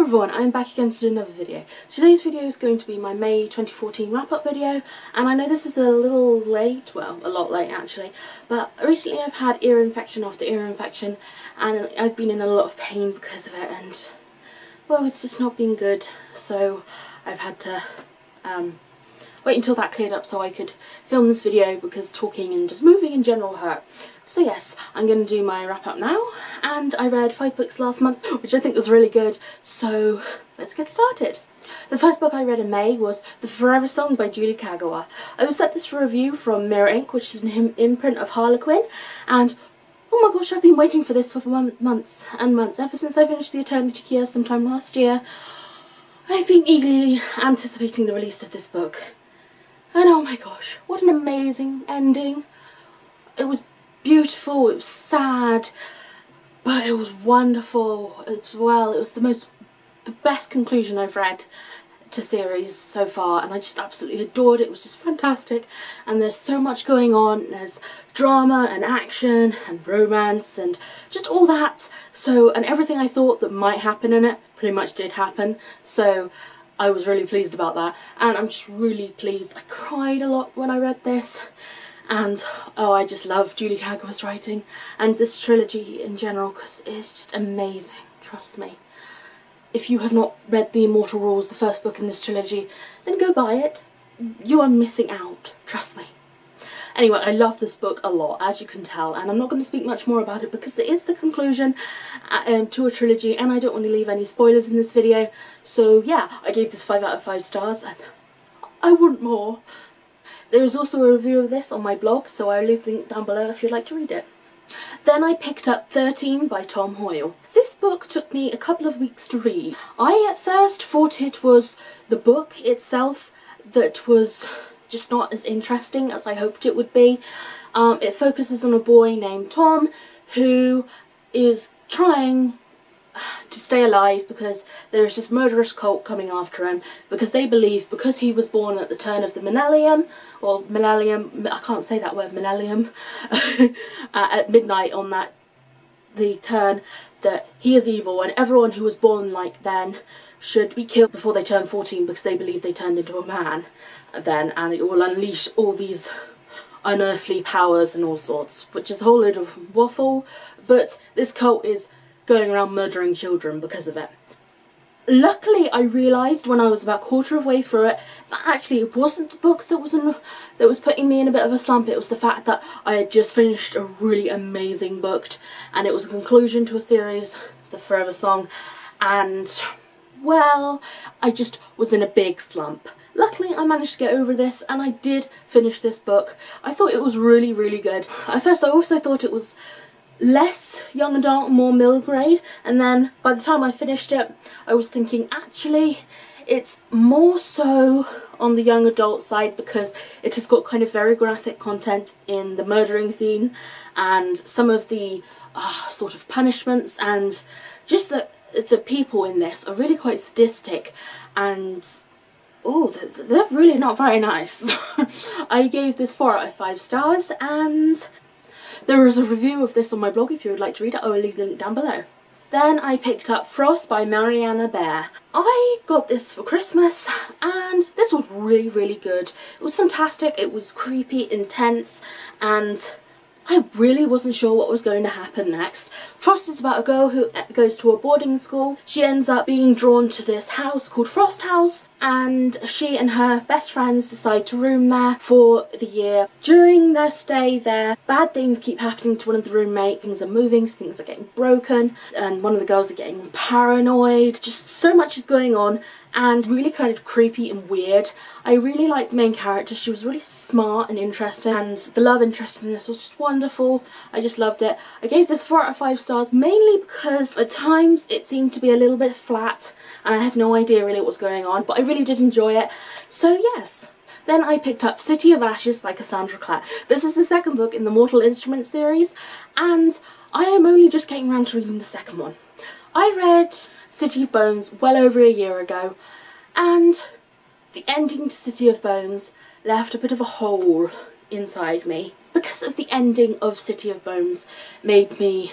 everyone, I'm back again to do another video. Today's video is going to be my May 2014 wrap-up video, and I know this is a little late, well, a lot late actually, but recently I've had ear infection after ear infection, and I've been in a lot of pain because of it, and, well, it's just not been good, so I've had to wait until that cleared up so I could film this video because talking and just moving in general hurt. So yes, I'm going to do my wrap up now, and I read 5 books last month, which I think was really good, so let's get started. The first book I read in May was The Forever Song by Julie Kagawa. I was sent this for review from Mirror Ink, which is an imprint of Harlequin, and oh my gosh, I've been waiting for this for months and months. Ever since I finished The Eternity Cure sometime last year, I've been eagerly anticipating the release of this book. And oh my gosh, what an amazing ending. It was beautiful, it was sad, but it was wonderful as well. It was the best conclusion I've read to series so far, and I just absolutely adored it. It was just fantastic, and there's so much going on. There's drama and action and romance and just all that, so, and everything I thought that might happen in it pretty much did happen, so I was really pleased about that, and I'm just really pleased. I cried a lot when I read this, and oh, I just love Julie Kagawa's writing and this trilogy in general because it's just amazing, trust me. If you have not read The Immortal Rules, the first book in this trilogy, then go buy it. You are missing out, trust me. Anyway, I love this book a lot, as you can tell, and I'm not going to speak much more about it because it is the conclusion to a trilogy, and I don't want to leave any spoilers in this video. So yeah, I gave this 5 out of 5 stars, and I want more. There is also a review of this on my blog, so I'll leave the link down below if you'd like to read it. Then I picked up 13 by Tom Hoyle. This book took me a couple of weeks to read. I at first thought it was the book itself that was just not as interesting as I hoped it would be. It focuses on a boy named Tom who is trying to stay alive because there is this murderous cult coming after him because they believe because he was born at the turn of the millennium, or millennium, I can't say that word, millennium, at midnight on the turn, that he is evil, and everyone who was born like then should be killed before they turn 14 because they believe they turned into a man then, and it will unleash all these unearthly powers and all sorts, which is a whole load of waffle, but this cult is going around murdering children because of it. Luckily, I realised when I was about a quarter of the way through it that actually it wasn't the book that was putting me in a bit of a slump. It was the fact that I had just finished a really amazing book, and it was a conclusion to a series, The Forever Song, and well, I just was in a big slump. Luckily, I managed to get over this, and I did finish this book. I thought it was really, really good. At first, I also thought it was less young adult, more middle grade, and then by the time I finished it, I was thinking actually it's more so on the young adult side because it has got kind of very graphic content in the murdering scene, and some of the sort of punishments, and just the people in this are really quite sadistic, and oh, they're really not very nice. I gave this 4 out of 5 stars, and there is a review of this on my blog if you would like to read it. I will leave the link down below. Then I picked up Frost by Mariana Bear. I got this for Christmas, and this was really, really good. It was fantastic, it was creepy, intense, and I really wasn't sure what was going to happen next. Frost is about a girl who goes to a boarding school. She ends up being drawn to this house called Frost House, and she and her best friends decide to room there for the year. During their stay there, bad things keep happening to one of the roommates. Things are moving, things are getting broken, and one of the girls are getting paranoid. Just so much is going on, and really kind of creepy and weird. I really liked the main character. She was really smart and interesting, and the love interest in this was just wonderful. I just loved it. I gave this 4 out of 5 stars, mainly because at times it seemed to be a little bit flat and I had no idea really what was going on, but I really did enjoy it, so yes. Then I picked up City of Ashes by Cassandra Clare. This is the second book in the Mortal Instruments series, and I am only just getting around to reading the second one. I read City of Bones well over a year ago, and the ending to City of Bones left a bit of a hole inside me. Because of the ending of City of Bones made me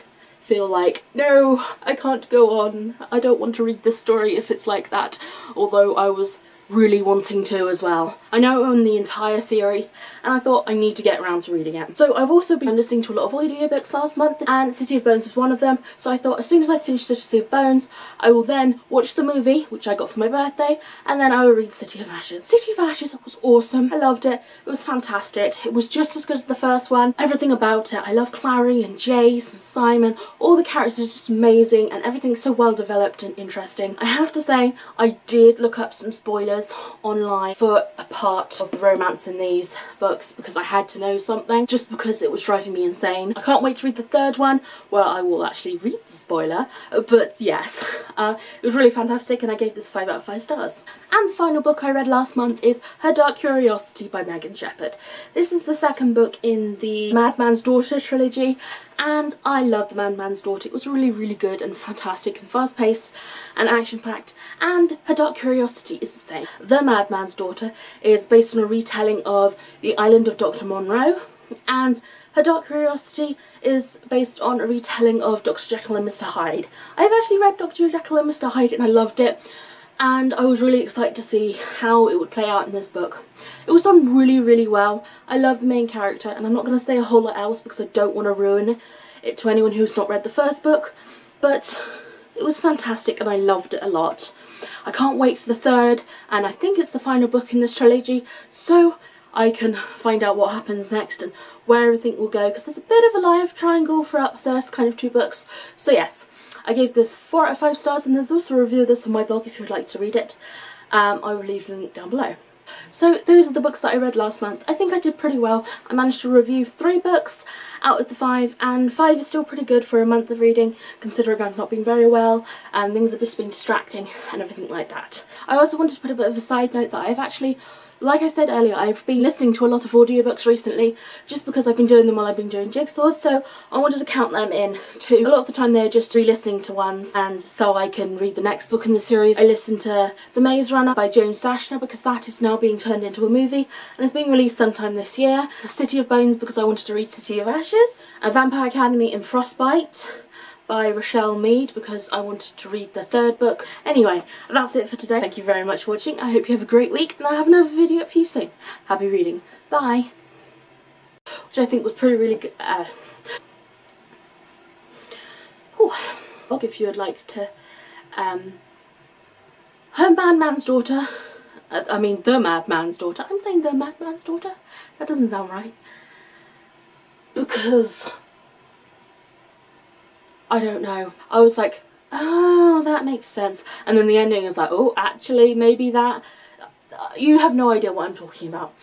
feel like, no, I can't go on, I don't want to read this story if it's like that, although I was really wanting to as well. I now own the entire series and I thought I need to get around to reading it. So I've also been listening to a lot of audiobooks last month and City of Bones was one of them, so I thought as soon as I finish City of Bones I will then watch the movie, which I got for my birthday, and then I will read City of Ashes. City of Ashes was awesome. I loved it. It was fantastic. It was just as good as the first one. Everything about it. I love Clary and Jace and Simon. All the characters are just amazing and everything's so well developed and interesting. I have to say I did look up some spoilers online for a part of the romance in these books because I had to know something, just because it was driving me insane. I can't wait to read the third one where I will actually read the spoiler, but yes, it was really fantastic and I gave this 5 out of 5 stars. And the final book I read last month is Her Dark Curiosity by Megan Shepherd. This is the second book in the Madman's Daughter trilogy and I love The Madman's Daughter. It was really good and fantastic and fast paced and action packed, and Her Dark Curiosity is the same. The Madman's Daughter is based on a retelling of The Island of Dr. Monroe, and Her Dark Curiosity is based on a retelling of Dr. Jekyll and Mr. Hyde. I've actually read Dr. Jekyll and Mr. Hyde and I loved it, and I was really excited to see how it would play out in this book. It was done really well. I love the main character and I'm not going to say a whole lot else because I don't want to ruin it to anyone who's not read the first book, but it was fantastic and I loved it a lot. I can't wait for the third, and I think it's the final book in this trilogy, so I can find out what happens next and where everything will go, because there's a bit of a love triangle throughout the first kind of 2 books. So yes, I gave this 4 out of 5 stars, and there's also a review of this on my blog if you would like to read it. I will leave the link down below. So those are the books that I read last month. I think I did pretty well. I managed to review 3 books out of the 5, and 5 is still pretty good for a month of reading, considering I've not been very well and things have just been distracting and everything like that. I also wanted to put a bit of a side note that I've actually, like I said earlier, I've been listening to a lot of audiobooks recently just because I've been doing them while I've been doing jigsaws, so I wanted to count them in too. A lot of the time they're just re-listening to ones, and so I can read the next book in the series. I listened to The Maze Runner by James Dashner because that is now being turned into a movie and is being released sometime this year. City of Bones because I wanted to read City of Ashes. A Vampire Academy in Frostbite by Rochelle Mead because I wanted to read the 3rd book. Anyway, that's it for today. Thank you very much for watching. I hope you have a great week and I'll have another video up for you soon. Happy reading. Bye. Which I think was really good. If you would like to, Her Madman's Daughter, I mean The Madman's Daughter. I'm saying The Madman's Daughter. That doesn't sound right. Because I don't know. I was like, oh, that makes sense. And then the ending is like, oh, actually, maybe that... You have no idea what I'm talking about.